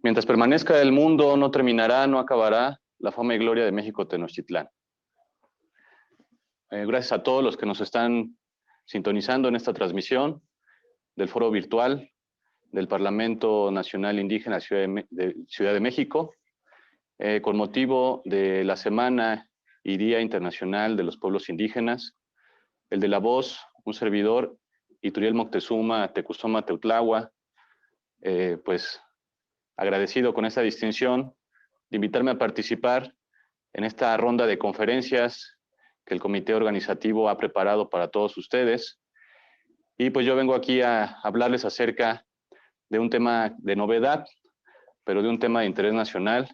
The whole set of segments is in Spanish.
Mientras permanezca el mundo, no terminará, no acabará la fama y gloria de México Tenochtitlán. Gracias a todos los que nos están sintonizando en esta transmisión del foro virtual del Parlamento Nacional Indígena de Ciudad de México, con motivo de la Semana y Día Internacional de los Pueblos Indígenas. El de la voz, un servidor, Ituriel Moctezuma Tecuzoma Teutlahua, pues agradecido con esta distinción de invitarme a participar en esta ronda de conferencias que el comité organizativo ha preparado para todos ustedes. Y pues yo vengo aquí a hablarles acerca de un tema de novedad, pero de un tema de interés nacional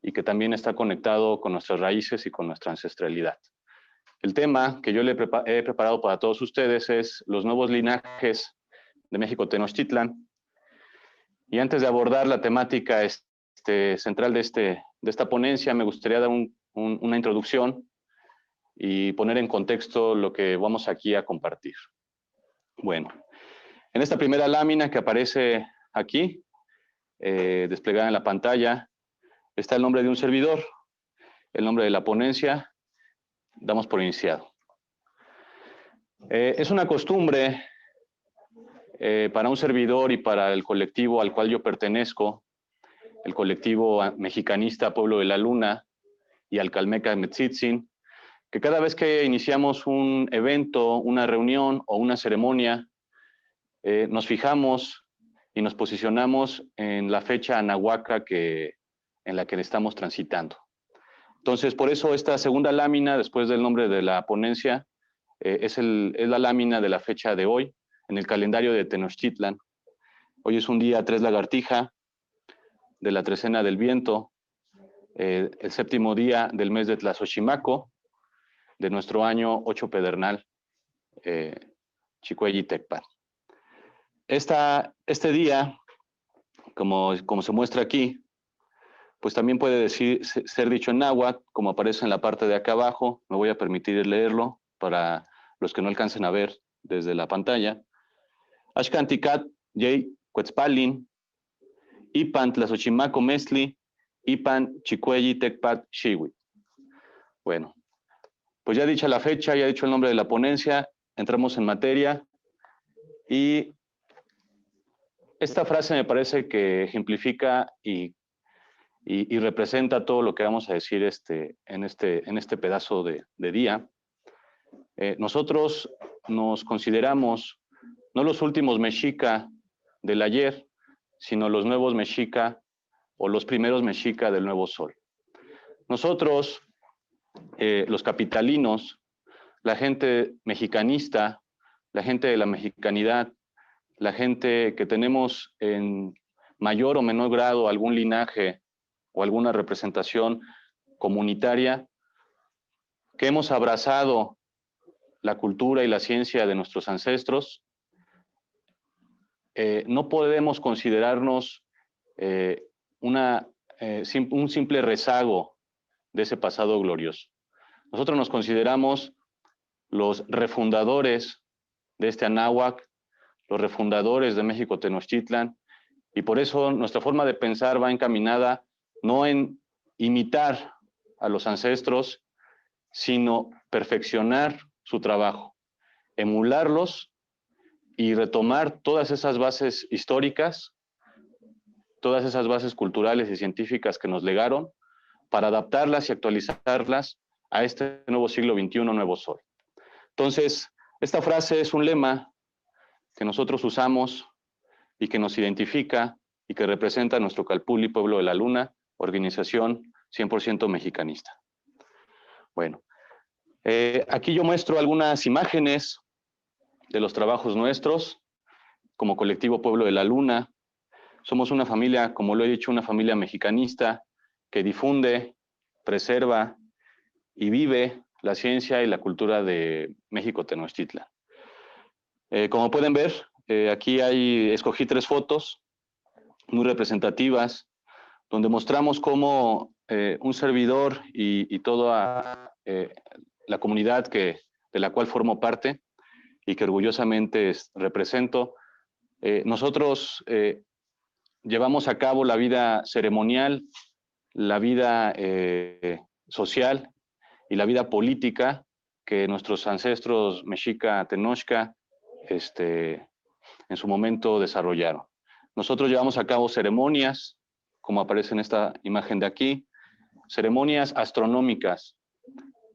y que también está conectado con nuestras raíces y con nuestra ancestralidad. El tema que yo he preparado para todos ustedes es los nuevos linajes de México Tenochtitlán. Y antes de abordar la temática central de esta ponencia, me gustaría dar una introducción y poner en contexto lo que vamos aquí a compartir. Bueno, en esta primera lámina que aparece aquí, desplegada en la pantalla, está el nombre de un servidor, el nombre de la ponencia, damos por iniciado. Es una costumbre para un servidor y para el colectivo al cual yo pertenezco, el colectivo mexicanista Pueblo de la Luna y Alcalmeca Metzitzin, que cada vez que iniciamos un evento, una reunión o una ceremonia, nos fijamos y nos posicionamos en la fecha anahuaca en la que estamos transitando. Entonces, por eso esta segunda lámina, después del nombre de la ponencia, es la lámina de la fecha de hoy, en el calendario de Tenochtitlán. Hoy es un día 3 lagartija, de la trecena del viento, el séptimo día del mes de Tlazochimaco, de nuestro año 8 pedernal, Chicuelli Tecpan. Este día, como se muestra aquí, pues también puede ser dicho en náhuatl, como aparece en la parte de acá abajo. Me voy a permitir leerlo para los que no alcancen a ver desde la pantalla. Axcanticat Yey Cuetzpalin, Ipan Tlazochimaco Mesli, Ipan Chicuelli Tecpat Xihui. Bueno, pues ya dicha la fecha, ya dicho el nombre de la ponencia, entramos en materia y esta frase me parece que ejemplifica y representa todo lo que vamos a decir en este pedazo de día. Nosotros nos consideramos no los últimos mexica del ayer, sino los nuevos mexica o los primeros mexica del nuevo sol. Nosotros, los capitalinos, la gente mexicanista, la gente de la mexicanidad, la gente que tenemos en mayor o menor grado algún linaje o alguna representación comunitaria, que hemos abrazado la cultura y la ciencia de nuestros ancestros, no podemos considerarnos un simple rezago de ese pasado glorioso. Nosotros nos consideramos los refundadores de este anáhuac, los refundadores de México Tenochtitlán, y por eso nuestra forma de pensar va encaminada no en imitar a los ancestros, sino perfeccionar su trabajo, emularlos y retomar todas esas bases históricas, todas esas bases culturales y científicas que nos legaron, para adaptarlas y actualizarlas a este nuevo siglo XXI, nuevo sol. Entonces, esta frase es un lema que nosotros usamos y que nos identifica y que representa a nuestro Calpulli Pueblo de la Luna, organización 100% mexicanista. Bueno, aquí yo muestro algunas imágenes de los trabajos nuestros como colectivo Pueblo de la Luna. Somos una familia, como lo he dicho, una familia mexicanista que difunde, preserva y vive la ciencia y la cultura de México Tenochtitlán. Como pueden ver, aquí escogí 3 fotos muy representativas, donde mostramos cómo un servidor y toda la comunidad de la cual formo parte y que orgullosamente represento, nosotros llevamos a cabo la vida ceremonial, la vida social y la vida política que nuestros ancestros mexica Tenochca en su momento desarrollaron. Nosotros llevamos a cabo ceremonias, como aparece en esta imagen de aquí, ceremonias astronómicas,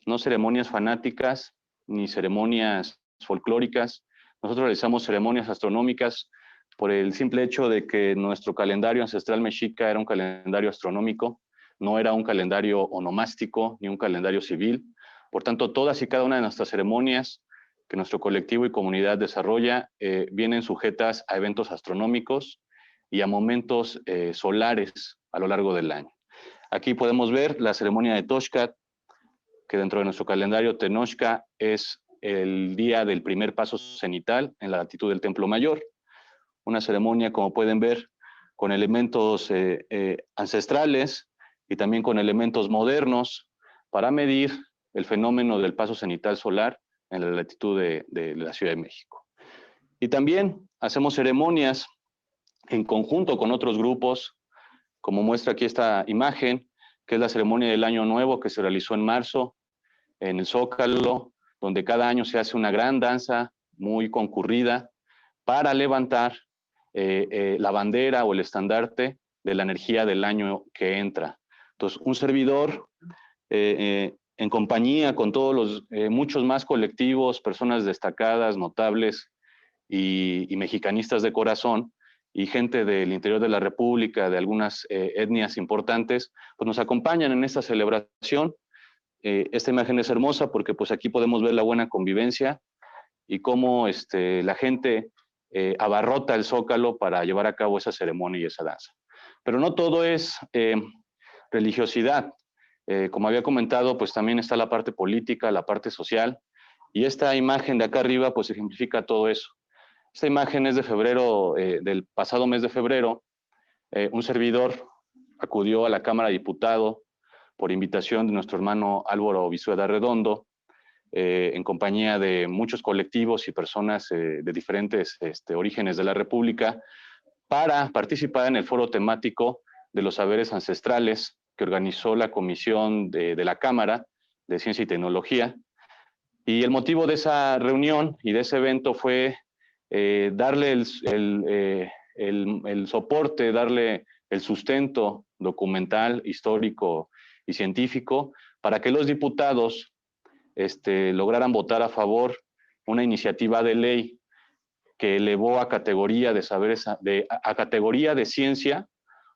no ceremonias fanáticas ni ceremonias folclóricas. Nosotros realizamos ceremonias astronómicas por el simple hecho de que nuestro calendario ancestral mexica era un calendario astronómico, no era un calendario onomástico ni un calendario civil. Por tanto, todas y cada una de nuestras ceremonias que nuestro colectivo y comunidad desarrolla vienen sujetas a eventos astronómicos y a momentos solares a lo largo del año. Aquí podemos ver la ceremonia de Toxcat, que dentro de nuestro calendario Tenochca es el día del primer paso cenital en la latitud del Templo Mayor. Una ceremonia, como pueden ver, con elementos ancestrales y también con elementos modernos para medir el fenómeno del paso cenital solar en la latitud de la Ciudad de México. Y también hacemos ceremonias en conjunto con otros grupos, como muestra aquí esta imagen, que es la ceremonia del Año Nuevo que se realizó en marzo en el Zócalo, donde cada año se hace una gran danza muy concurrida para levantar la bandera o el estandarte de la energía del año que entra. Entonces, un servidor en compañía con todos los muchos más colectivos, personas destacadas, notables y mexicanistas de corazón, y gente del interior de la República, de algunas etnias importantes, pues nos acompañan en esta celebración. Esta imagen es hermosa porque pues aquí podemos ver la buena convivencia y cómo la gente abarrota el Zócalo para llevar a cabo esa ceremonia y esa danza. Pero no todo es religiosidad. Como había comentado, pues también está la parte política, la parte social, y esta imagen de acá arriba pues ejemplifica todo eso. Esta imagen es de febrero, del pasado mes de febrero. Un servidor acudió a la Cámara de Diputados por invitación de nuestro hermano Álvaro Vizueda Redondo, en compañía de muchos colectivos y personas de diferentes orígenes de la República, para participar en el foro temático de los saberes ancestrales que organizó la Comisión de la Cámara de Ciencia y Tecnología. Y el motivo de esa reunión y de ese evento fue darle el soporte, darle el sustento documental, histórico y científico para que los diputados lograran votar a favor una iniciativa de ley que elevó a categoría de saberes, a categoría de ciencia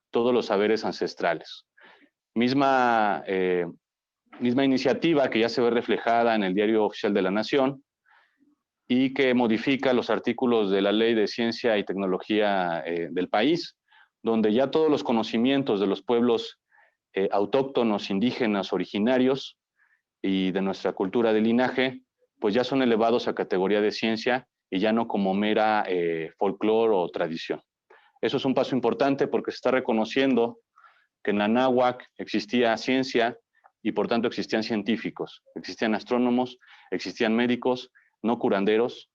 todos los saberes ancestrales. Misma iniciativa que ya se ve reflejada en el Diario Oficial de la Nación y que modifica los artículos de la Ley de Ciencia y Tecnología del país, donde ya todos los conocimientos de los pueblos autóctonos, indígenas, originarios y de nuestra cultura de linaje, pues ya son elevados a categoría de ciencia y ya no como mera folclore o tradición. Eso es un paso importante porque se está reconociendo que en Anáhuac existía ciencia y por tanto existían científicos, existían astrónomos, existían médicos, no curanderos,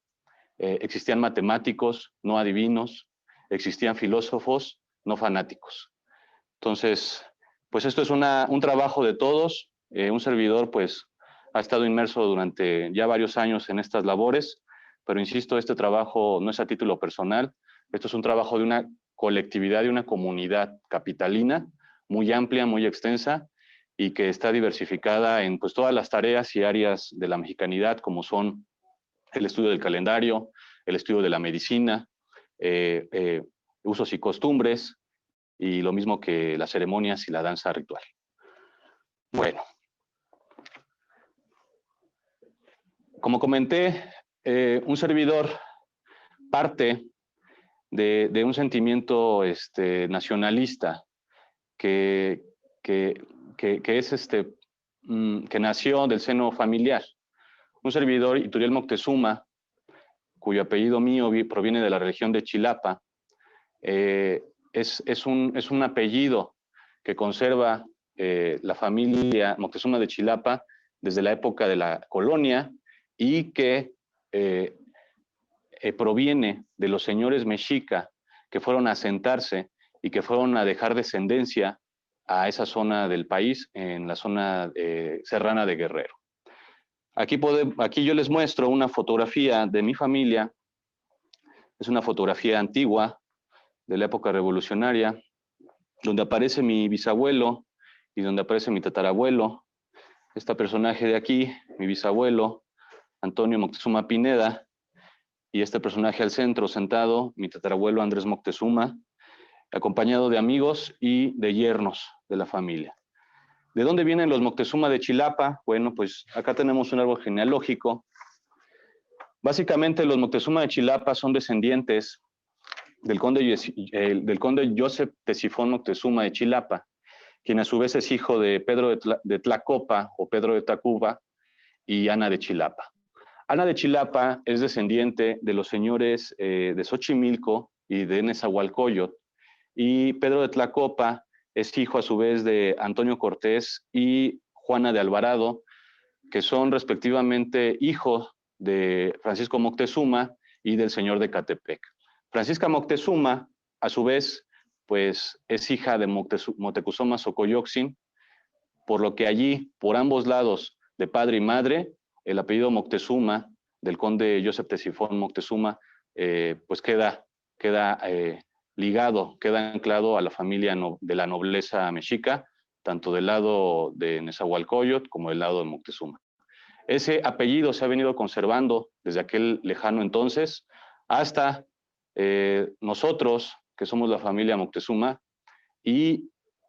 existían matemáticos, no adivinos, existían filósofos, no fanáticos. Entonces, pues esto es un trabajo de todos. Un servidor pues ha estado inmerso durante ya varios años en estas labores, pero insisto, este trabajo no es a título personal, esto es un trabajo de una colectividad, de una comunidad capitalina muy amplia, muy extensa y que está diversificada en pues todas las tareas y áreas de la mexicanidad, como son el estudio del calendario, el estudio de la medicina, usos y costumbres, y lo mismo que las ceremonias y la danza ritual. Bueno, como comenté, un servidor parte de un sentimiento nacionalista que es que nació del seno familiar. Un servidor, Ituriel Moctezuma, cuyo apellido mío proviene de la región de Chilapa, es un apellido que conserva la familia Moctezuma de Chilapa desde la época de la colonia y que proviene de los señores mexica que fueron a asentarse y que fueron a dejar descendencia a esa zona del país, en la zona serrana de Guerrero. Aquí yo les muestro una fotografía de mi familia. Es una fotografía antigua de la época revolucionaria, donde aparece mi bisabuelo y donde aparece mi tatarabuelo. Este personaje de aquí, mi bisabuelo, Antonio Moctezuma Pineda, y este personaje al centro, sentado, mi tatarabuelo Andrés Moctezuma, acompañado de amigos y de yernos de la familia. ¿De dónde vienen los Moctezuma de Chilapa? Bueno, pues acá tenemos un árbol genealógico. Básicamente los Moctezuma de Chilapa son descendientes del conde Joseph Tesifón Moctezuma de Chilapa, quien a su vez es hijo de Pedro de Tlacopa o Pedro de Tacuba y Ana de Chilapa. Ana de Chilapa es descendiente de los señores de Xochimilco y de Nezahualcóyotl, y Pedro de Tlacopa es hijo a su vez de Antonio Cortés y Juana de Alvarado, que son respectivamente hijos de Francisco Moctezuma y del señor de Catepec. Francisca Moctezuma, a su vez, pues es hija de Moctezuma Xocoyotzin, por lo que allí, por ambos lados, de padre y madre, el apellido Moctezuma, del conde Joseph Tesifón Moctezuma, pues queda ligado, queda anclado a la familia de la nobleza mexica, tanto del lado de Nezahualcóyotl como del lado de Moctezuma. Ese apellido se ha venido conservando desde aquel lejano entonces hasta nosotros, que somos la familia Moctezuma, y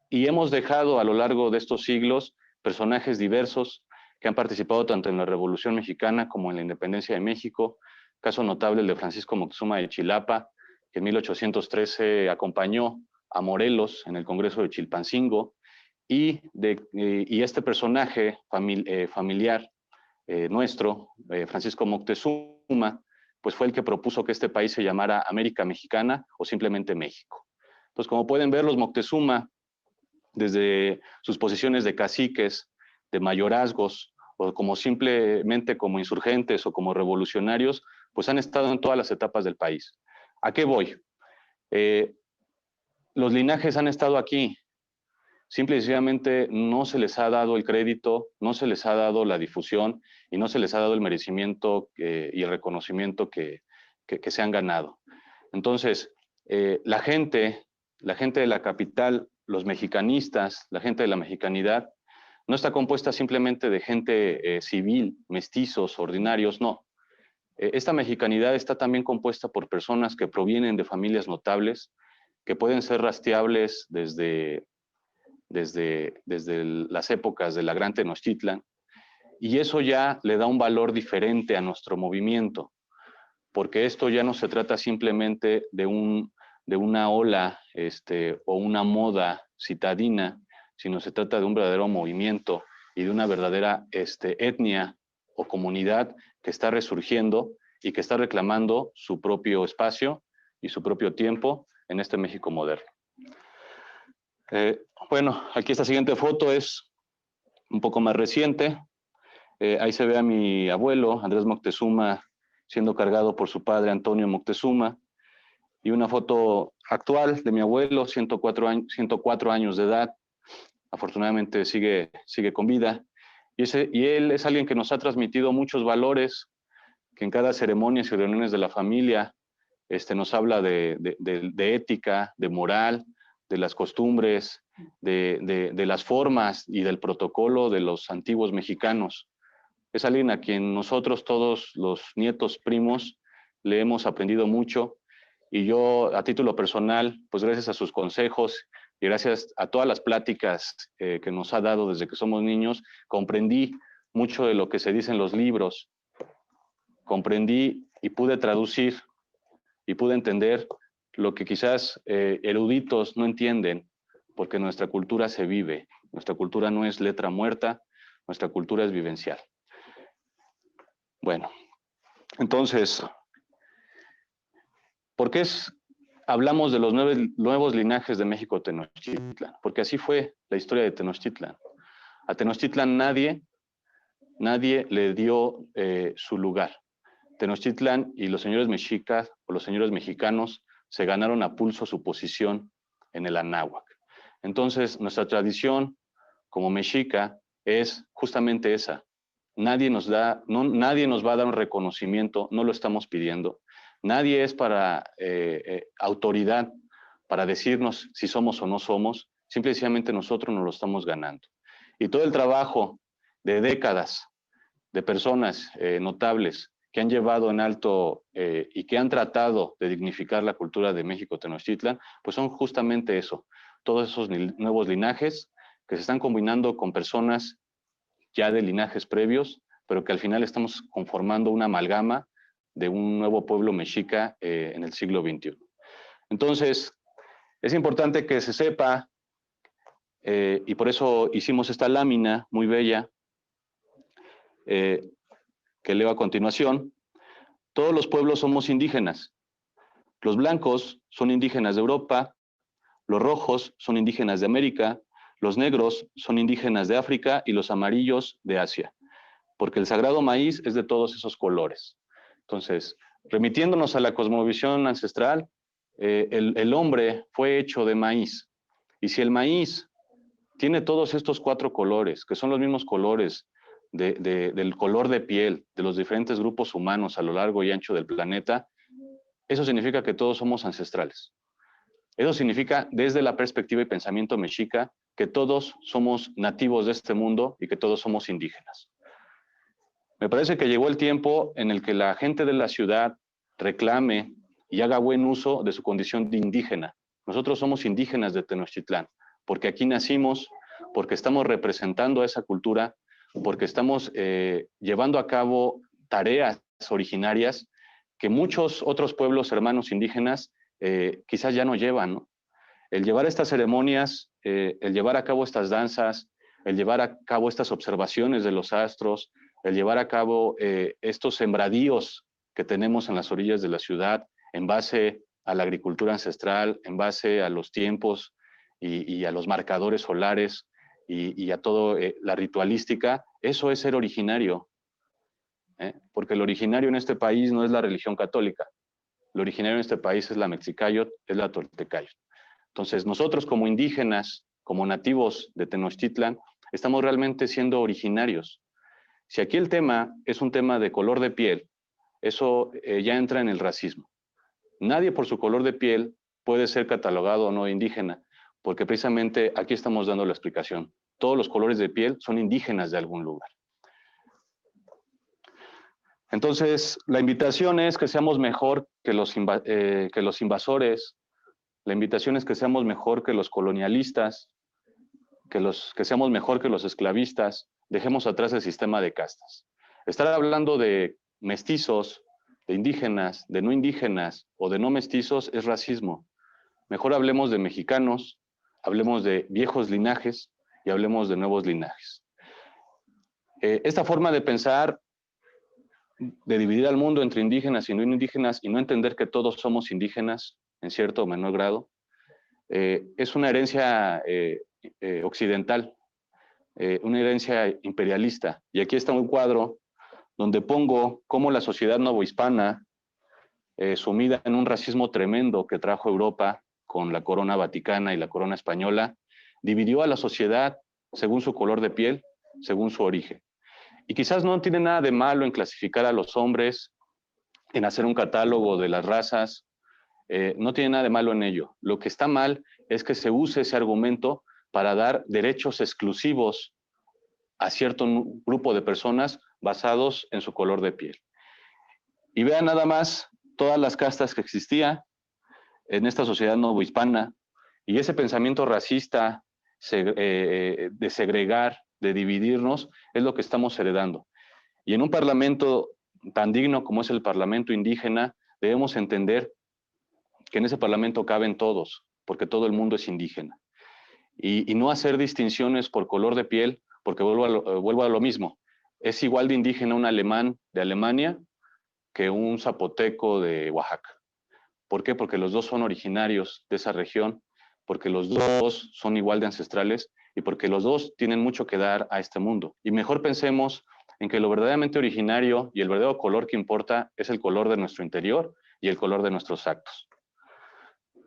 hemos dejado a lo largo de estos siglos personajes diversos que han participado tanto en la Revolución Mexicana como en la Independencia de México. Caso notable el de Francisco Moctezuma de Chilapa, que en 1813 acompañó a Morelos en el Congreso de Chilpancingo, y este personaje familiar nuestro, Francisco Moctezuma, pues fue el que propuso que este país se llamara América Mexicana o simplemente México. Entonces, como pueden ver, los Moctezuma, desde sus posiciones de caciques, de mayorazgos, o como simplemente como insurgentes o como revolucionarios, pues han estado en todas las etapas del país. ¿A qué voy? Los linajes han estado aquí. Simple y sencillamente no se les ha dado el crédito, no se les ha dado la difusión y no se les ha dado el merecimiento y el reconocimiento que se han ganado. Entonces, la gente de la capital, los mexicanistas, la gente de la mexicanidad, no está compuesta simplemente de gente civil, mestizos, ordinarios, no. Esta mexicanidad está también compuesta por personas que provienen de familias notables, que pueden ser rastreables desde las épocas de la Gran Tenochtitlan, y eso ya le da un valor diferente a nuestro movimiento, porque esto ya no se trata simplemente de una ola o una moda citadina, sino se trata de un verdadero movimiento y de una verdadera etnia o comunidad que está resurgiendo y que está reclamando su propio espacio y su propio tiempo en este México moderno. Bueno, aquí esta siguiente foto es un poco más reciente. Ahí se ve a mi abuelo, Andrés Moctezuma, siendo cargado por su padre, Antonio Moctezuma, y una foto actual de mi abuelo, 104 años de edad. Afortunadamente sigue con vida. Y él es alguien que nos ha transmitido muchos valores, que en cada ceremonia y reuniones de la familia nos habla de ética, de moral, de las costumbres, de las formas y del protocolo de los antiguos mexicanos. Es alguien a quien nosotros, todos los nietos, primos, le hemos aprendido mucho, y yo, a título personal, pues gracias a sus consejos y gracias a todas las pláticas que nos ha dado desde que somos niños, comprendí mucho de lo que se dice en los libros, comprendí y pude traducir y pude entender lo que quizás eruditos no entienden, porque nuestra cultura se vive, nuestra cultura no es letra muerta, nuestra cultura es vivencial. Bueno, entonces, ¿por qué hablamos de los nuevos linajes de México Tenochtitlan? Porque así fue la historia de Tenochtitlan. A Tenochtitlan nadie le dio su lugar. Tenochtitlan y los señores mexicas o los señores mexicanos se ganaron a pulso su posición en el anáhuac. Entonces, nuestra tradición como mexica es justamente esa. Nadie nos va a dar un reconocimiento, no lo estamos pidiendo. Nadie es para autoridad para decirnos si somos o no somos, simplemente nosotros nos lo estamos ganando. Y todo el trabajo de décadas de personas notables que han llevado en alto y que han tratado de dignificar la cultura de México Tenochtitlan, pues son justamente eso, todos esos nuevos linajes que se están combinando con personas ya de linajes previos, pero que al final estamos conformando una amalgama de un nuevo pueblo mexica en el siglo XXI. Entonces, es importante que se sepa, y por eso hicimos esta lámina muy bella, que leo a continuación. Todos los pueblos somos indígenas. Los blancos son indígenas de Europa, los rojos son indígenas de América, los negros son indígenas de África y los amarillos de Asia, porque el sagrado maíz es de todos esos colores. Entonces, remitiéndonos a la cosmovisión ancestral, el hombre fue hecho de maíz. Y si el maíz tiene todos estos 4 colores, que son los mismos colores del color de piel de los diferentes grupos humanos a lo largo y ancho del planeta, eso significa que todos somos ancestrales. Eso significa, desde la perspectiva y pensamiento mexica, que todos somos nativos de este mundo y que todos somos indígenas. Me parece que llegó el tiempo en el que la gente de la ciudad reclame y haga buen uso de su condición de indígena. Nosotros somos indígenas de Tenochtitlán, porque aquí nacimos, porque estamos representando a esa cultura, porque estamos llevando a cabo tareas originarias que muchos otros pueblos hermanos indígenas quizás ya no llevan, ¿no? El llevar estas ceremonias, el llevar a cabo estas danzas, el llevar a cabo estas observaciones de los astros, el llevar a cabo estos sembradíos que tenemos en las orillas de la ciudad en base a la agricultura ancestral, en base a los tiempos y a los marcadores solares y a toda la ritualística, eso es ser originario, porque el originario en este país no es la religión católica, el originario en este país es la Mexicáyotl, es la Toltecáyotl. Entonces, nosotros como indígenas, como nativos de Tenochtitlan, estamos realmente siendo originarios. Si aquí el tema es un tema de color de piel, eso ya entra en el racismo. Nadie por su color de piel puede ser catalogado o no indígena, porque precisamente aquí estamos dando la explicación. Todos los colores de piel son indígenas de algún lugar. Entonces, la invitación es que seamos mejor que los invasores, la invitación es que seamos mejor que los colonialistas, que seamos mejor que los esclavistas, dejemos atrás el sistema de castas. Estar hablando de mestizos, de indígenas, de no indígenas o de no mestizos es racismo. Mejor hablemos de mexicanos, hablemos de viejos linajes y hablemos de nuevos linajes. Esta forma de pensar, de dividir al mundo entre indígenas y no entender que todos somos indígenas en cierto o menor grado, es una herencia occidental, una herencia imperialista. Y aquí está un cuadro donde pongo cómo la sociedad novohispana, sumida en un racismo tremendo que trajo Europa con la corona vaticana y la corona española, dividió a la sociedad según su color de piel, según su origen. Y quizás no tiene nada de malo en clasificar a los hombres, en hacer un catálogo de las razas, no tiene nada de malo en ello. Lo que está mal es que se use ese argumento para dar derechos exclusivos a cierto grupo de personas basados en su color de piel. Y vean nada más todas las castas que existía en esta sociedad novohispana y ese pensamiento racista de segregar, de dividirnos, es lo que estamos heredando. Y en un parlamento tan digno como es el parlamento indígena, debemos entender que en ese parlamento caben todos, porque todo el mundo es indígena. Y no hacer distinciones por color de piel, porque vuelvo a lo mismo. Es igual de indígena un alemán de Alemania que un zapoteco de Oaxaca. ¿Por qué? Porque los dos son originarios de esa región, porque los dos son igual de ancestrales y porque los dos tienen mucho que dar a este mundo. Y mejor pensemos en que lo verdaderamente originario y el verdadero color que importa es el color de nuestro interior y el color de nuestros actos.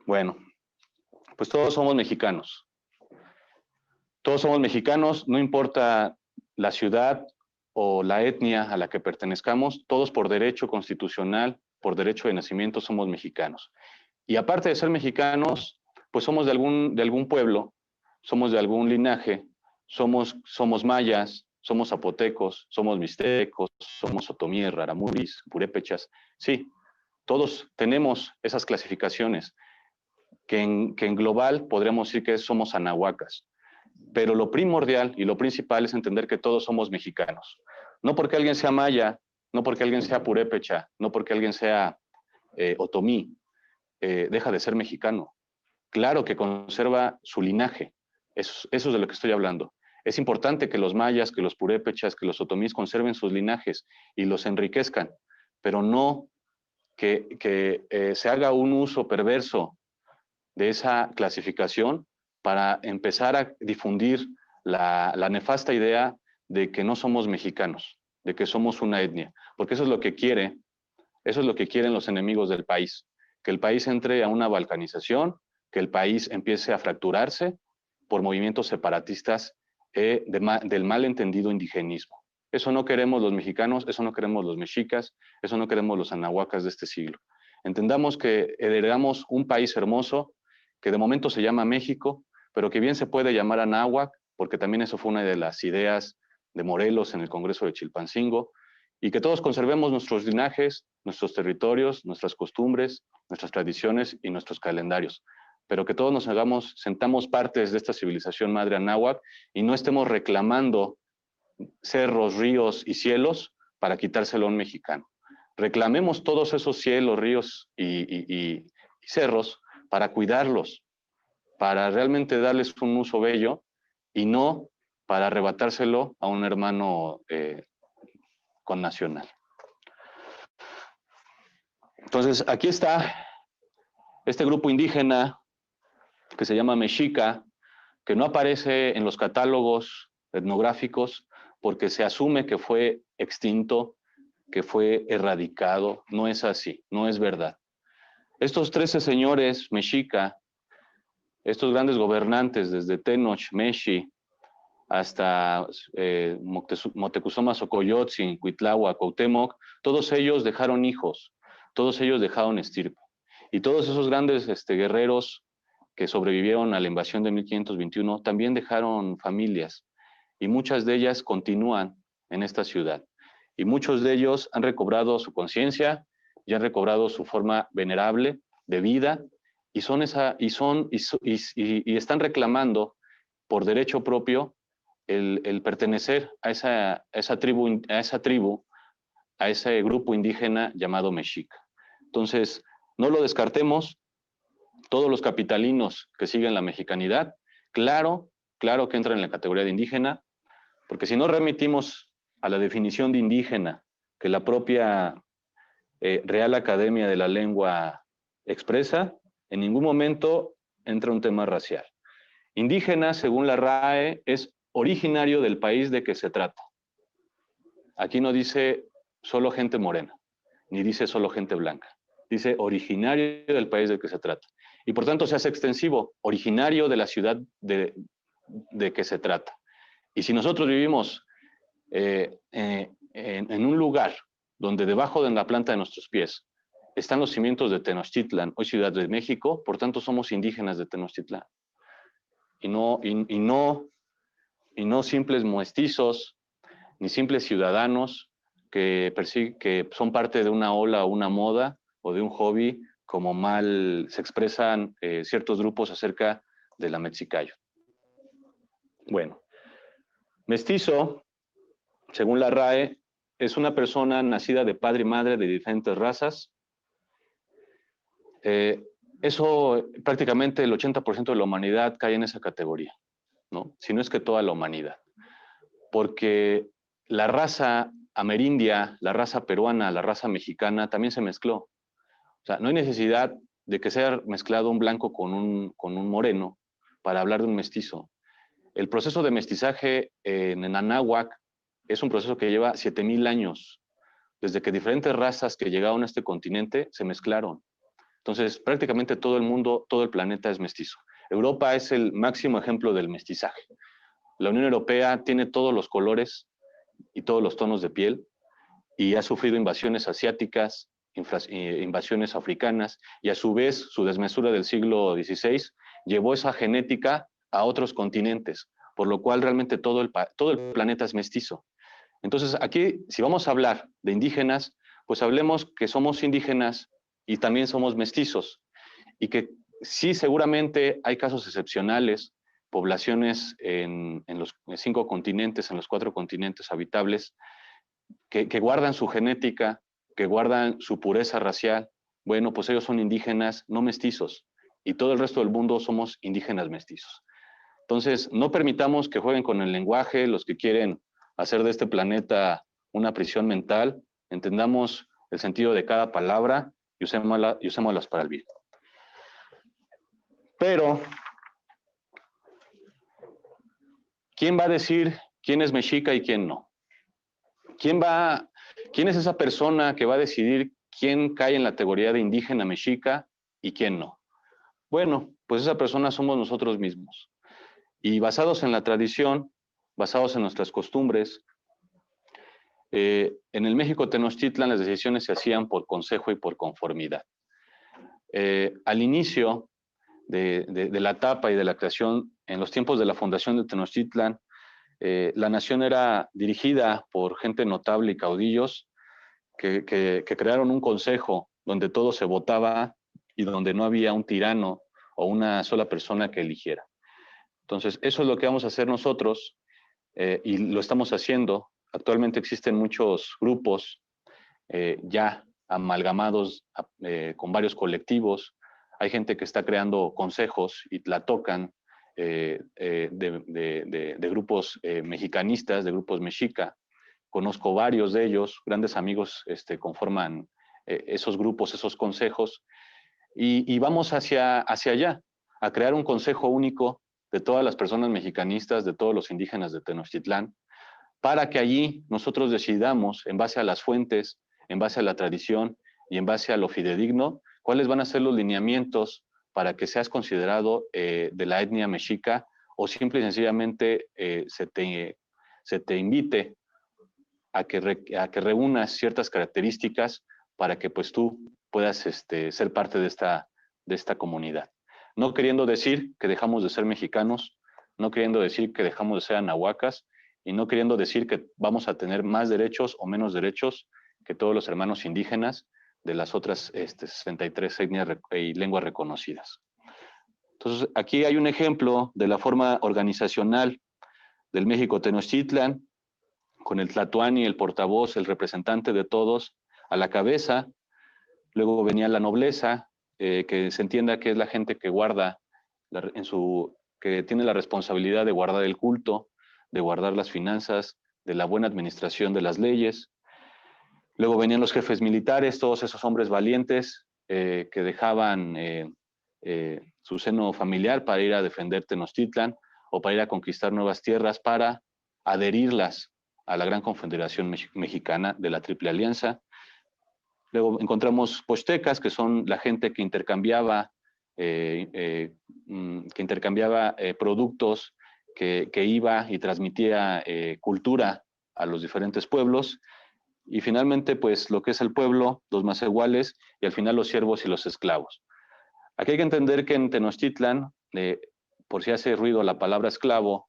Bueno, Pues todos somos mexicanos. Todos somos mexicanos, no importa la ciudad o la etnia a la que pertenezcamos, todos por derecho constitucional, por derecho de nacimiento somos mexicanos. Y aparte de ser mexicanos, pues somos de algún pueblo, somos de algún linaje, somos mayas, somos zapotecos, somos mixtecos, somos otomíes, raramuris, purépechas. Sí, todos tenemos esas clasificaciones que en global podríamos decir que somos anahuacas. Pero lo primordial y lo principal es entender que todos somos mexicanos. No porque alguien sea maya, no porque alguien sea purépecha, no porque alguien sea otomí, deja de ser mexicano. Claro que conserva su linaje. Eso es de lo que estoy hablando. Es importante que los mayas, que los purépechas, que los otomís conserven sus linajes y los enriquezcan, pero no que se haga un uso perverso de esa clasificación para empezar a difundir la nefasta idea de que no somos mexicanos, de que somos una etnia, porque eso es lo que quieren los enemigos del país, que el país entre a una balcanización, que el país empiece a fracturarse por movimientos separatistas del malentendido indigenismo. Eso no queremos los mexicanos, eso no queremos los mexicas, eso no queremos los anahuacas de este siglo. Entendamos que heredamos un país hermoso que de momento se llama México, pero que bien se puede llamar Anáhuac, porque también eso fue una de las ideas de Morelos en el Congreso de Chilpancingo, y que todos conservemos nuestros linajes, nuestros territorios, nuestras costumbres, nuestras tradiciones y nuestros calendarios, pero que todos sentamos partes de esta civilización madre anáhuac y no estemos reclamando cerros, ríos y cielos para quitárselo a un mexicano. Reclamemos todos esos cielos, ríos y cerros para cuidarlos, para realmente darles un uso bello y no para arrebatárselo a un hermano connacional. Entonces, aquí está este grupo indígena que se llama Mexica, que no aparece en los catálogos etnográficos porque se asume que fue extinto, que fue erradicado. No es así, no es verdad. Estos 13 señores Mexica, estos grandes gobernantes, desde Tenoch, Meshi, hasta Moctezuma Xocoyotzin, Cuitláhuac, Cuauhtémoc, todos ellos dejaron hijos, todos ellos dejaron estirpe. Y todos esos grandes guerreros que sobrevivieron a la invasión de 1521 también dejaron familias, y muchas de ellas continúan en esta ciudad. Y muchos de ellos han recobrado su conciencia y han recobrado su forma venerable de vida, y están reclamando por derecho propio el pertenecer a esa tribu, a ese grupo indígena llamado Mexica. Entonces, no lo descartemos, todos los capitalinos que siguen la mexicanidad, claro que entran en la categoría de indígena, porque si no remitimos a la definición de indígena que la propia Real Academia de la Lengua expresa, en ningún momento entra un tema racial. Indígena, según la RAE, es originario del país de que se trata. Aquí no dice solo gente morena, ni dice solo gente blanca. Dice originario del país del que se trata. Y por tanto se hace extensivo, originario de la ciudad de que se trata. Y si nosotros vivimos en un lugar donde debajo de la planta de nuestros pies están los cimientos de Tenochtitlan, hoy Ciudad de México, por tanto somos indígenas de Tenochtitlán. Y no simples mestizos, ni simples ciudadanos que son parte de una ola o una moda o de un hobby, como mal se expresan ciertos grupos acerca de la Mexicayo. Bueno, mestizo, según la RAE, es una persona nacida de padre y madre de diferentes razas. Eso prácticamente el 80% de la humanidad cae en esa categoría, ¿no? Si no es que toda la humanidad. Porque la raza amerindia, la raza peruana, la raza mexicana también se mezcló. O sea, no hay necesidad de que sea mezclado un blanco con un moreno para hablar de un mestizo. El proceso de mestizaje en Anáhuac es un proceso que lleva 7,000 años, desde que diferentes razas que llegaron a este continente se mezclaron. Entonces, prácticamente todo el mundo, todo el planeta es mestizo. Europa es el máximo ejemplo del mestizaje. La Unión Europea tiene todos los colores y todos los tonos de piel y ha sufrido invasiones asiáticas, invasiones africanas, y a su vez su desmesura del siglo XVI llevó esa genética a otros continentes, por lo cual realmente todo el planeta es mestizo. Entonces aquí, si vamos a hablar de indígenas, pues hablemos que somos indígenas y también somos mestizos, y que sí, seguramente hay casos excepcionales, poblaciones en los 5 continentes, en los 4 continentes habitables, que guardan su genética, que guardan su pureza racial. Bueno, pues ellos son indígenas no mestizos, y todo el resto del mundo somos indígenas mestizos. Entonces, no permitamos que jueguen con el lenguaje los que quieren hacer de este planeta una prisión mental. Entendamos el sentido de cada palabra y usémoslas para el bien. Pero, ¿quién va a decir quién es mexica y quién no? ¿Quién es esa persona que va a decidir quién cae en la categoría de indígena mexica y quién no? Bueno, pues esa persona somos nosotros mismos. Y basados en la tradición, basados en nuestras costumbres, en el México Tenochtitlan las decisiones se hacían por consejo y por conformidad. Al inicio de la etapa y de la creación, en los tiempos de la fundación de Tenochtitlan, la nación era dirigida por gente notable y caudillos que crearon un consejo donde todo se votaba y donde no había un tirano o una sola persona que eligiera. Entonces, eso es lo que vamos a hacer nosotros y lo estamos haciendo. Actualmente existen muchos grupos ya amalgamados con varios colectivos. Hay gente que está creando consejos y la tocan de grupos mexicanistas, de grupos mexica. Conozco varios de ellos, grandes amigos conforman esos grupos, esos consejos, y vamos hacia allá, a crear un consejo único de todas las personas mexicanistas, de todos los indígenas de Tenochtitlán, para que allí nosotros decidamos, en base a las fuentes, en base a la tradición y en base a lo fidedigno, cuáles van a ser los lineamientos para que seas considerado de la etnia mexica o simple y sencillamente se te invite a que reúnas ciertas características para que pues tú puedas ser parte de esta comunidad. No queriendo decir que dejamos de ser mexicanos, no queriendo decir que dejamos de ser anahuacas y no queriendo decir que vamos a tener más derechos o menos derechos que todos los hermanos indígenas de las otras 63 etnias y lenguas reconocidas. Entonces, aquí hay un ejemplo de la forma organizacional del México Tenochtitlan, con el tlatoani, el portavoz, el representante de todos, a la cabeza. Luego venía la nobleza, que se entienda que es la gente que guarda, que tiene la responsabilidad de guardar el culto, de guardar las finanzas, de la buena administración de las leyes. Luego venían los jefes militares, todos esos hombres valientes que dejaban su seno familiar para ir a defender Tenochtitlan o para ir a conquistar nuevas tierras, para adherirlas a la Gran Confederación Mexicana de la Triple Alianza. Luego encontramos pochtecas, que son la gente que intercambiaba productos, que iba y transmitía cultura a los diferentes pueblos. Y finalmente, pues lo que es el pueblo, los macehuales, y al final los siervos y los esclavos. Aquí hay que entender que en Tenochtitlan, por si hace ruido la palabra esclavo,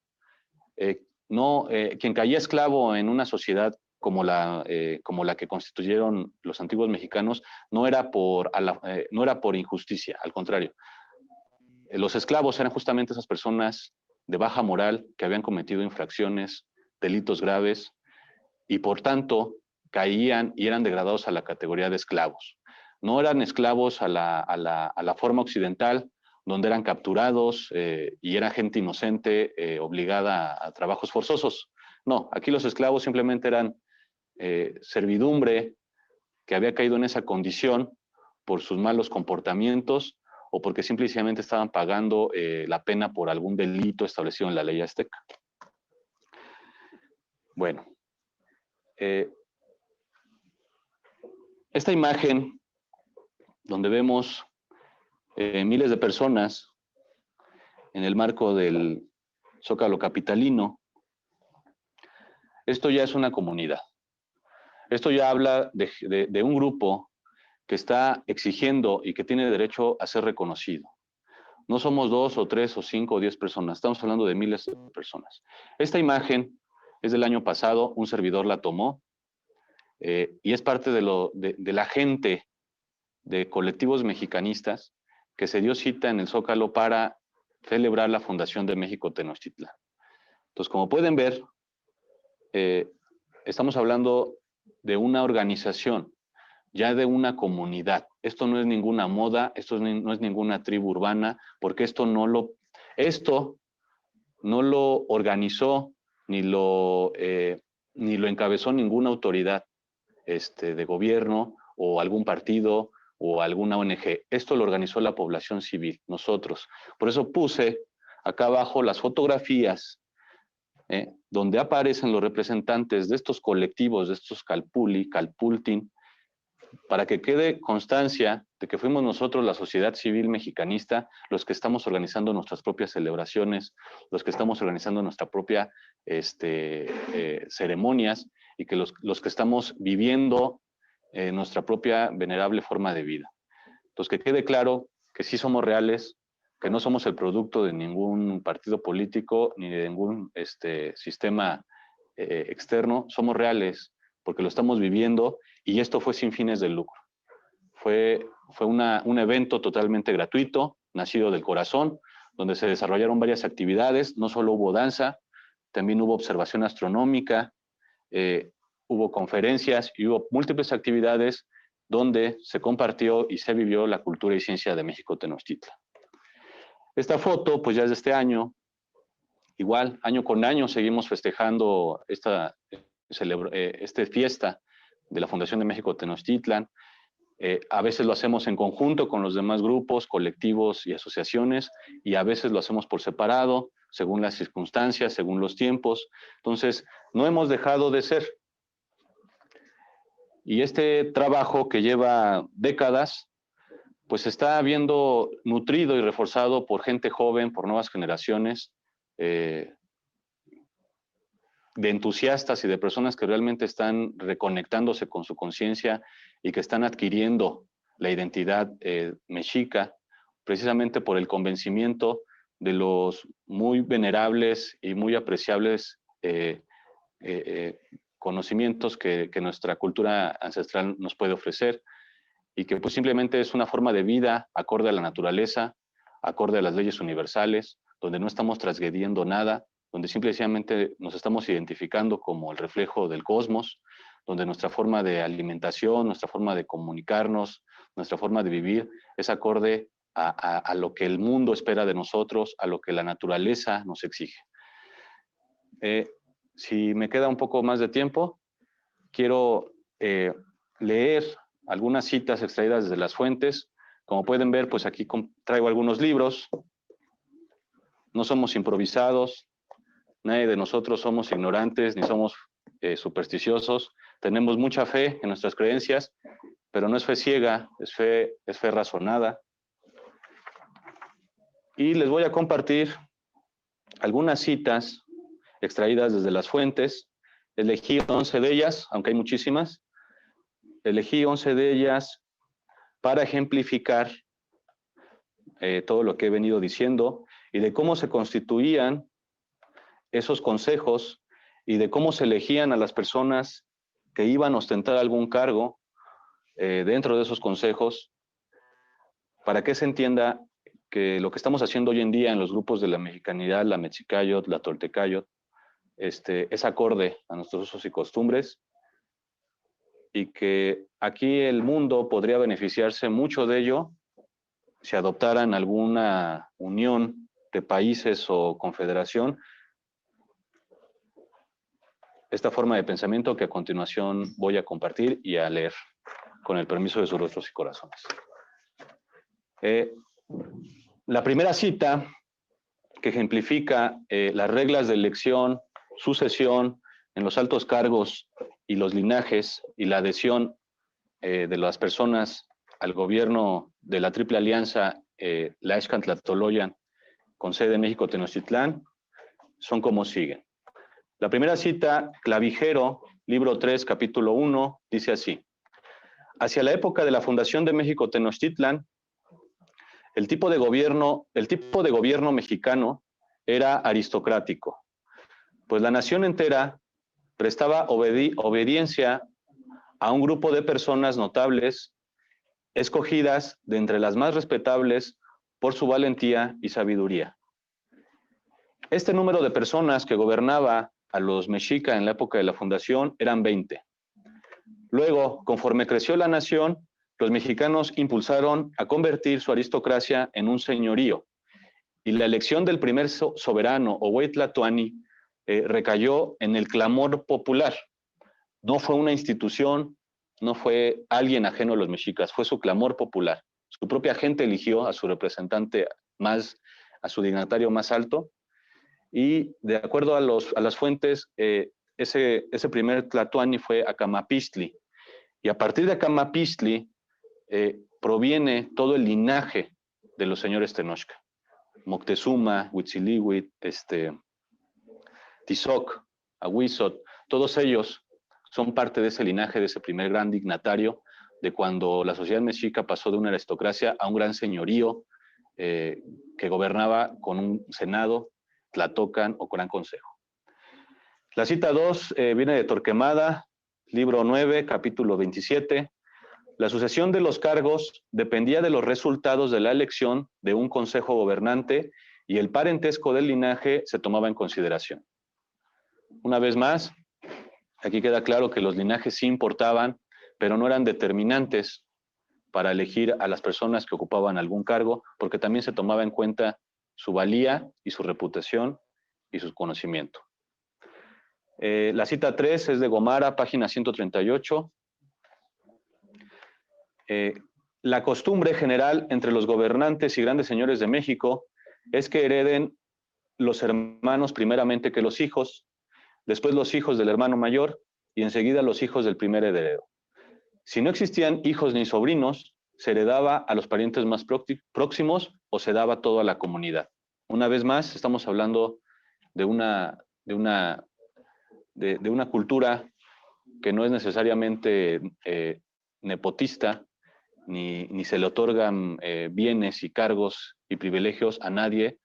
quien caía esclavo en una sociedad como la que constituyeron los antiguos mexicanos, no era por injusticia, al contrario. Los esclavos eran justamente esas personas de baja moral que habían cometido infracciones, delitos graves, y por tanto caían y eran degradados a la categoría de esclavos. No eran esclavos a la forma occidental, donde eran capturados y era gente inocente obligada a trabajos forzosos. No, aquí los esclavos simplemente eran servidumbre que había caído en esa condición por sus malos comportamientos o porque simplemente estaban pagando la pena por algún delito establecido en la ley azteca. Bueno, esta imagen donde vemos miles de personas en el marco del Zócalo capitalino. Esto ya es una comunidad. Esto ya habla de un grupo que está exigiendo y que tiene derecho a ser reconocido. No somos 2 o 3 o 5 o 10 personas, estamos hablando de miles de personas. Esta imagen es del año pasado, un servidor la tomó y es parte de la gente de colectivos mexicanistas que se dio cita en el Zócalo para celebrar la fundación de México Tenochtitlán. Entonces, como pueden ver, estamos hablando de una organización, ya de una comunidad. Esto no es ninguna moda, esto no es ninguna tribu urbana, porque esto no lo organizó ni lo encabezó ninguna autoridad de gobierno o algún partido o alguna ONG. Esto lo organizó la población civil, nosotros. Por eso puse acá abajo las fotografías donde aparecen los representantes de estos colectivos, de estos Calpulli, Calpultin, para que quede constancia de que fuimos nosotros, la sociedad civil mexicanista, los que estamos organizando nuestras propias celebraciones, los que estamos organizando nuestra propia ceremonias y que los que estamos viviendo nuestra propia venerable forma de vida. Entonces, que quede claro que sí somos reales, que no somos el producto de ningún partido político ni de ningún sistema externo, somos reales porque lo estamos viviendo y esto fue sin fines de lucro. Fue un evento totalmente gratuito, nacido del corazón, donde se desarrollaron varias actividades, no solo hubo danza, también hubo observación astronómica, hubo conferencias y hubo múltiples actividades donde se compartió y se vivió la cultura y ciencia de México Tenochtitlan. Esta foto, pues ya es de este año, igual, año con año seguimos festejando esta fiesta de la Fundación de México Tenochtitlan. A veces lo hacemos en conjunto con los demás grupos, colectivos y asociaciones, y a veces lo hacemos por separado, según las circunstancias, según los tiempos. Entonces, no hemos dejado de ser. Y este trabajo que lleva décadas, pues está viendo nutrido y reforzado por gente joven, por nuevas generaciones, de entusiastas y de personas que realmente están reconectándose con su conciencia y que están adquiriendo la identidad mexica, precisamente por el convencimiento de los muy venerables y muy apreciables conocimientos que nuestra cultura ancestral nos puede ofrecer y que pues simplemente es una forma de vida acorde a la naturaleza, acorde a las leyes universales, donde no estamos transgrediendo nada, donde simplemente nos estamos identificando como el reflejo del cosmos, donde nuestra forma de alimentación, nuestra forma de comunicarnos, nuestra forma de vivir es acorde a lo que el mundo espera de nosotros, a lo que la naturaleza nos exige. Si me queda un poco más de tiempo, quiero leer algunas citas extraídas desde las fuentes. Como pueden ver, pues aquí traigo algunos libros. No somos improvisados, nadie de nosotros somos ignorantes ni somos supersticiosos. Tenemos mucha fe en nuestras creencias, pero no es fe ciega, es fe razonada. Y les voy a compartir algunas citas extraídas desde las fuentes. Elegí 11 de ellas, aunque hay muchísimas. Elegí 11 de ellas para ejemplificar todo lo que he venido diciendo y de cómo se constituían esos consejos y de cómo se elegían a las personas que iban a ostentar algún cargo dentro de esos consejos, para que se entienda que lo que estamos haciendo hoy en día en los grupos de la mexicanidad, la mexicayot, la toltecayot, es acorde a nuestros usos y costumbres, y que aquí el mundo podría beneficiarse mucho de ello si adoptaran alguna unión de países o confederación esta forma de pensamiento que a continuación voy a compartir y a leer, con el permiso de sus rostros y corazones. La primera cita que ejemplifica las reglas de elección, sucesión en los altos cargos y los linajes y la adhesión de las personas al gobierno de la Triple Alianza, Tlaxcala-Tlaxtoloyan con sede en México Tenochtitlán, son como siguen. La primera cita, Clavijero, libro 3, capítulo 1, dice así: hacia la época de la fundación de México Tenochtitlán, el tipo de gobierno mexicano era aristocrático, pues la nación entera prestaba obediencia a un grupo de personas notables, escogidas de entre las más respetables por su valentía y sabiduría. Este número de personas que gobernaba a los mexica en la época de la fundación eran 20. Luego, conforme creció la nación, los mexicanos impulsaron a convertir su aristocracia en un señorío, y la elección del primer soberano, Ohueytlatoani, recayó en el clamor popular. No fue una institución, no fue alguien ajeno a los mexicas, fue su clamor popular. Su propia gente eligió a su representante a su dignatario más alto, y de acuerdo a las fuentes, ese primer Tlatoani fue Acamapistli, y a partir de Acamapistli proviene todo el linaje de los señores Tenochca. Moctezuma, Huitzilihuit, Tizoc, Ahuizot, todos ellos son parte de ese linaje, de ese primer gran dignatario, de cuando la sociedad mexica pasó de una aristocracia a un gran señorío que gobernaba con un senado, tlatocan o gran consejo. La cita 2 viene de Torquemada, libro 9, capítulo 27. La sucesión de los cargos dependía de los resultados de la elección de un consejo gobernante y el parentesco del linaje se tomaba en consideración. Una vez más, aquí queda claro que los linajes sí importaban, pero no eran determinantes para elegir a las personas que ocupaban algún cargo, porque también se tomaba en cuenta su valía y su reputación y su conocimiento. La cita 3 es de Gomara, página 138. La costumbre general entre los gobernantes y grandes señores de México es que hereden los hermanos primeramente que los hijos, después los hijos del hermano mayor y enseguida los hijos del primer heredero. Si no existían hijos ni sobrinos, se heredaba a los parientes más próximos o se daba todo a la comunidad. Una vez más, estamos hablando de una cultura que no es necesariamente nepotista, ni se le otorgan bienes y cargos y privilegios a nadie,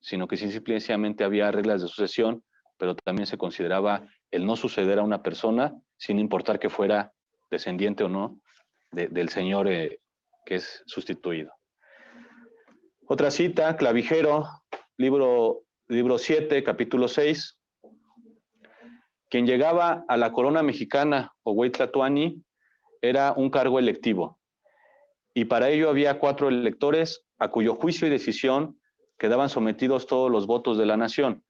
sino que simplemente había reglas de sucesión, pero también se consideraba el no suceder a una persona sin importar que fuera descendiente o no del señor que es sustituido. Otra cita, Clavijero, libro 7, capítulo 6. Quien llegaba a la corona mexicana o Ohueytlatoani era un cargo electivo, y para ello había 4 electores a cuyo juicio y decisión quedaban sometidos todos los votos de la nación.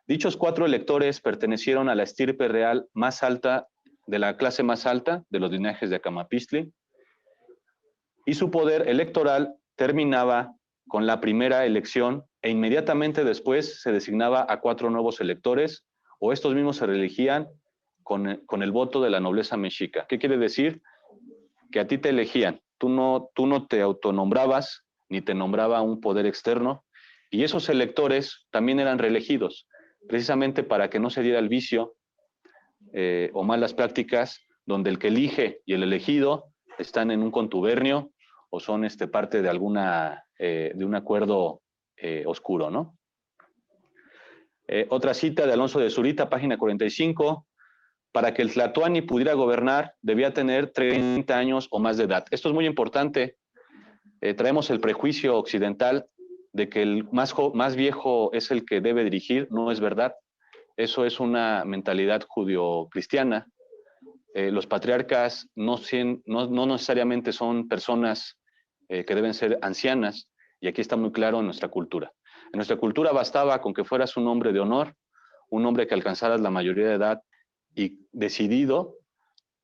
Dichos 4 electores pertenecieron a la estirpe real más alta, de la clase más alta de los linajes de Acamapistli, y su poder electoral terminaba con la primera elección e inmediatamente después se designaba a 4 nuevos electores, o estos mismos se reelegían con el voto de la nobleza mexica. ¿Qué quiere decir? Que a ti te elegían, tú no te autonombrabas, ni te nombraba un poder externo, y esos electores también eran reelegidos, precisamente para que no se diera el vicio o malas prácticas, donde el que elige y el elegido están en un contubernio o son parte de de un acuerdo oscuro, ¿no? Otra cita de Alonso de Zurita, página 45. Para que el Tlatoani pudiera gobernar, debía tener 30 años o más de edad. Esto es muy importante. Traemos el prejuicio occidental de que el más viejo es el que debe dirigir. No es verdad. Eso es una mentalidad judio-cristiana. Los patriarcas no necesariamente son personas que deben ser ancianas, y aquí está muy claro en nuestra cultura. En nuestra cultura bastaba con que fueras un hombre de honor, un hombre que alcanzaras la mayoría de edad y decidido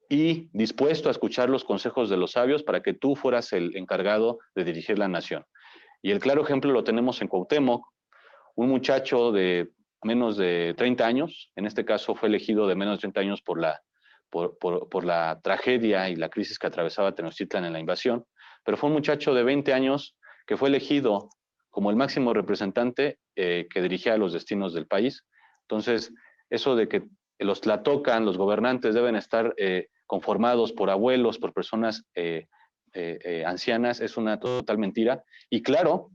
y dispuesto a escuchar los consejos de los sabios para que tú fueras el encargado de dirigir la nación. Y el claro ejemplo lo tenemos en Cuauhtémoc, un muchacho de menos de 30 años, en este caso fue elegido de menos de 30 años por la tragedia y la crisis que atravesaba Tenochtitlan en la invasión, pero fue un muchacho de 20 años que fue elegido como el máximo representante que dirigía los destinos del país. Entonces, eso de que los tlatocan, los gobernantes deben estar conformados por abuelos, por personas ancianas, es una total mentira. Y claro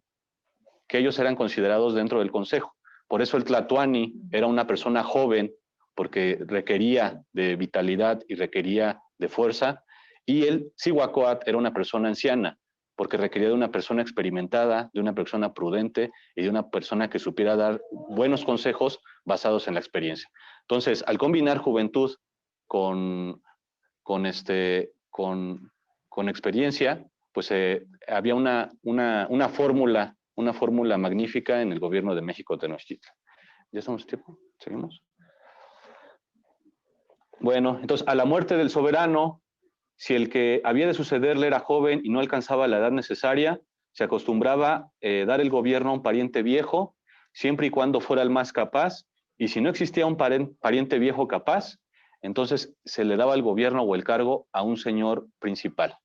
que ellos eran considerados dentro del consejo. Por eso el tlatoani era una persona joven, porque requería de vitalidad y requería de fuerza, y el Cihuacóatl era una persona anciana, porque requería de una persona experimentada, de una persona prudente y de una persona que supiera dar buenos consejos basados en la experiencia. Entonces, al combinar juventud con, con experiencia, pues había una fórmula magnífica en el gobierno de México Tenochtitlan. ¿Ya estamos tiempo? ¿Seguimos? Bueno, entonces, a la muerte del soberano, si el que había de sucederle era joven y no alcanzaba la edad necesaria, se acostumbraba dar el gobierno a un pariente viejo, siempre y cuando fuera el más capaz, y si no existía un pariente viejo capaz, entonces se le daba el gobierno o el cargo a un señor principal.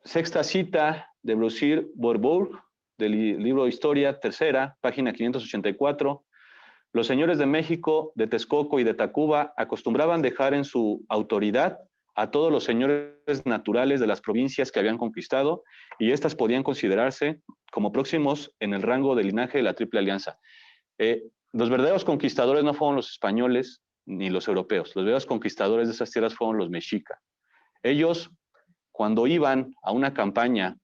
Sexta cita de Brussir-Bourbourg, del libro Historia, tercera, página 584. Los señores de México, de Texcoco y de Tacuba acostumbraban dejar en su autoridad a todos los señores naturales de las provincias que habían conquistado, y éstas podían considerarse como próximos en el rango de linaje de la Triple Alianza. Los verdaderos conquistadores no fueron los españoles ni los europeos. Los verdaderos conquistadores de esas tierras fueron los mexicas. Ellos, cuando iban a una campaña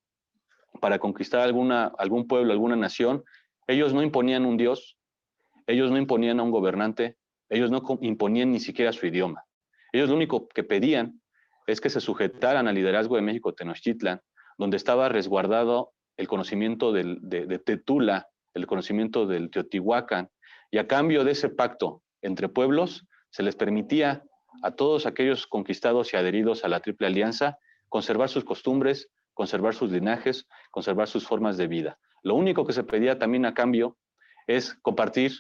para conquistar algún pueblo, alguna nación, ellos no imponían un dios, ellos no imponían a un gobernante, ellos no imponían ni siquiera su idioma. Ellos lo único que pedían es que se sujetaran al liderazgo de México Tenochtitlan, donde estaba resguardado el conocimiento de Tetula, el conocimiento del Teotihuacán, y a cambio de ese pacto entre pueblos, se les permitía a todos aquellos conquistados y adheridos a la Triple Alianza conservar sus costumbres, conservar sus linajes, conservar sus formas de vida. Lo único que se pedía también a cambio es compartir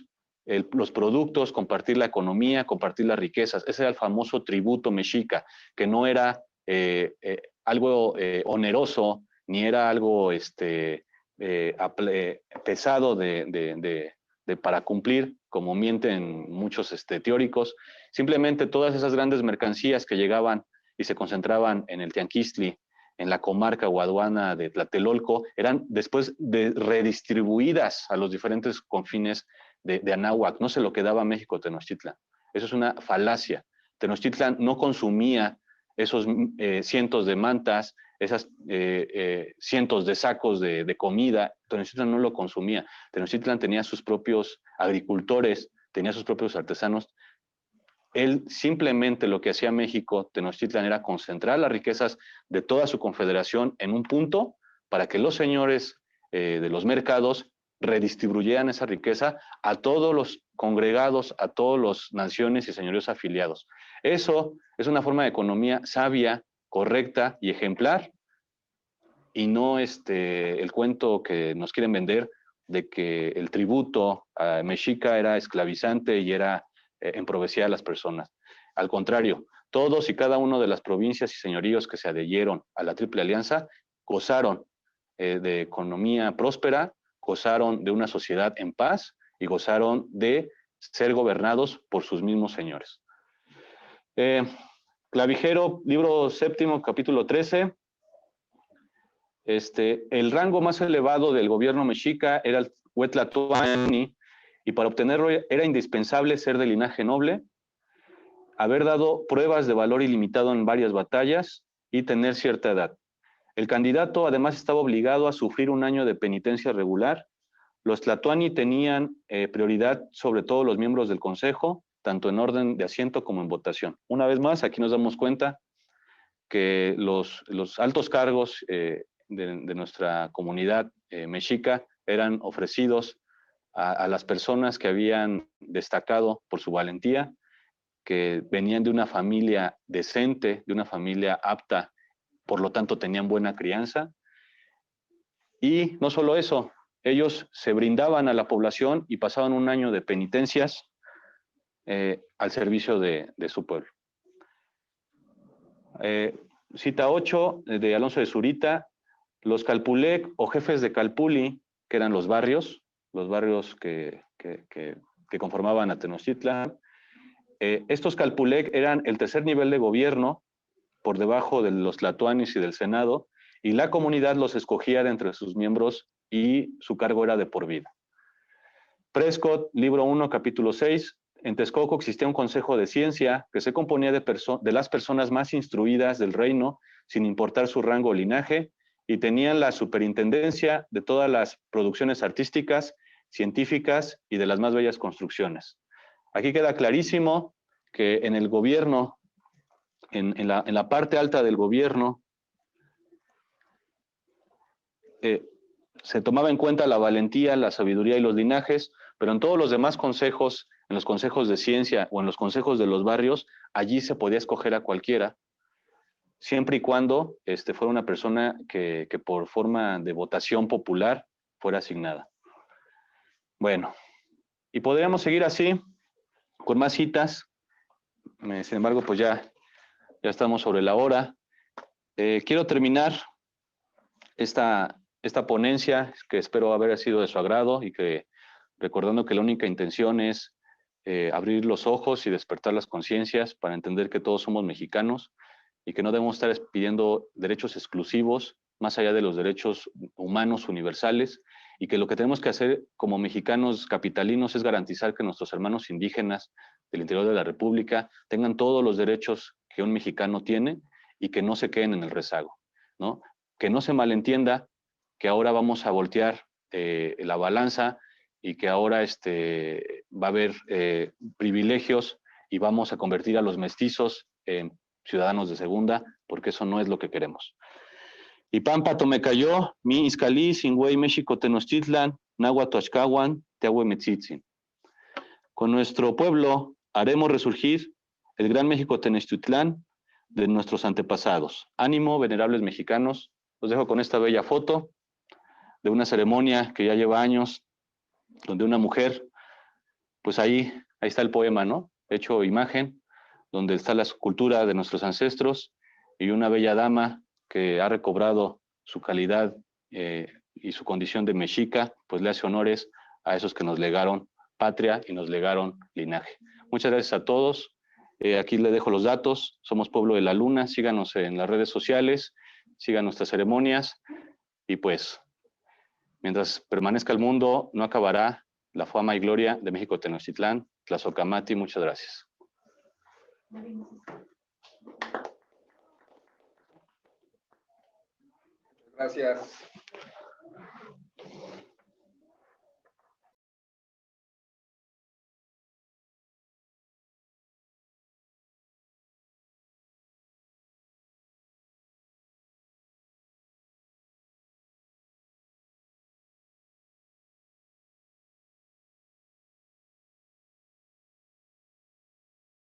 los productos, compartir la economía, compartir las riquezas. Ese era el famoso tributo mexica, que no era algo oneroso, ni era algo pesado para cumplir, como mienten muchos teóricos. Simplemente todas esas grandes mercancías que llegaban y se concentraban en el Tianquistli, en la comarca o aduana de Tlatelolco, eran después redistribuidas a los diferentes confines de Anáhuac. No se lo quedaba a México Tenochtitlan. Eso es una falacia. Tenochtitlan no consumía esos cientos de mantas, esas cientos de sacos de comida. Tenochtitlan no lo consumía. Tenochtitlan tenía sus propios agricultores, tenía sus propios artesanos. Él simplemente lo que hacía México Tenochtitlan era concentrar las riquezas de toda su confederación en un punto para que los señores de los mercados redistribuyeran esa riqueza a todos los congregados, a todas las naciones y señoríos afiliados. Eso es una forma de economía sabia, correcta y ejemplar, y no el cuento que nos quieren vender de que el tributo mexica era esclavizante y era empobrecía a las personas. Al contrario, todos y cada uno de las provincias y señoríos que se adhirieron a la Triple Alianza gozaron de economía próspera, gozaron de una sociedad en paz y gozaron de ser gobernados por sus mismos señores. Clavijero, libro séptimo, capítulo 13. El rango más elevado del gobierno mexica era el Huetlatoani, y para obtenerlo era indispensable ser de linaje noble, haber dado pruebas de valor ilimitado en varias batallas y tener cierta edad. El candidato además estaba obligado a sufrir un año de penitencia regular. Los tlatoani tenían prioridad sobre todos los miembros del consejo, tanto en orden de asiento como en votación. Una vez más, aquí nos damos cuenta que los altos cargos de nuestra comunidad mexica eran ofrecidos a las personas que habían destacado por su valentía, que venían de una familia decente, de una familia apta, por lo tanto tenían buena crianza. Y no solo eso, ellos se brindaban a la población y pasaban un año de penitencias al servicio de su pueblo. cita 8 de Alonso de Zurita, los Calpulec o jefes de Calpulli, que eran los barrios que conformaban a Tenochtitlan. Estos Calpulec eran el tercer nivel de gobierno, por debajo de los tlatoanis y del Senado, y la comunidad los escogía de entre sus miembros y su cargo era de por vida. Prescott, libro 1, capítulo 6. En Texcoco existía un consejo de ciencia que se componía de las personas más instruidas del reino, sin importar su rango o linaje, y tenían la superintendencia de todas las producciones artísticas, científicas y de las más bellas construcciones. Aquí queda clarísimo que en el gobierno, en la parte alta del gobierno, se tomaba en cuenta la valentía, la sabiduría y los linajes, pero en todos los demás consejos, en los consejos de ciencia o en los consejos de los barrios, allí se podía escoger a cualquiera, siempre y cuando fuera una persona que por forma de votación popular fuera asignada. Bueno, y podríamos seguir así, con más citas. Sin embargo, pues ya estamos sobre la hora. Quiero terminar esta ponencia, que espero haber sido de su agrado y que recordando que la única intención es abrir los ojos y despertar las conciencias para entender que todos somos mexicanos y que no debemos estar pidiendo derechos exclusivos más allá de los derechos humanos universales, y que lo que tenemos que hacer como mexicanos capitalinos es garantizar que nuestros hermanos indígenas del interior de la República tengan todos los derechos que un mexicano tiene y que no se queden en el rezago, ¿no? Que no se malentienda que ahora vamos a voltear la balanza y que ahora va a haber privilegios y vamos a convertir a los mestizos en ciudadanos de segunda, porque eso no es lo que queremos. Y Pampa Tomecayó, Mi Izcalí, Singüey, México, Tenochtitlan, Náhuatl, Axcahuan, Tehuemetzitzin. Con nuestro pueblo haremos resurgir el gran México Tenochtitlán de nuestros antepasados. Ánimo, venerables mexicanos. Los dejo con esta bella foto de una ceremonia que ya lleva años, donde una mujer, pues ahí está el poema, ¿no? Hecho imagen, donde está la escultura de nuestros ancestros y una bella dama que ha recobrado su calidad y su condición de mexica, pues le hace honores a esos que nos legaron patria y nos legaron linaje. Muchas gracias a todos. Aquí les dejo los datos. Somos Pueblo de la Luna. Síganos en las redes sociales, sigan nuestras ceremonias y pues mientras permanezca el mundo, no acabará la fama y gloria de México Tenochtitlán. Tlazocamati, muchas gracias. Gracias.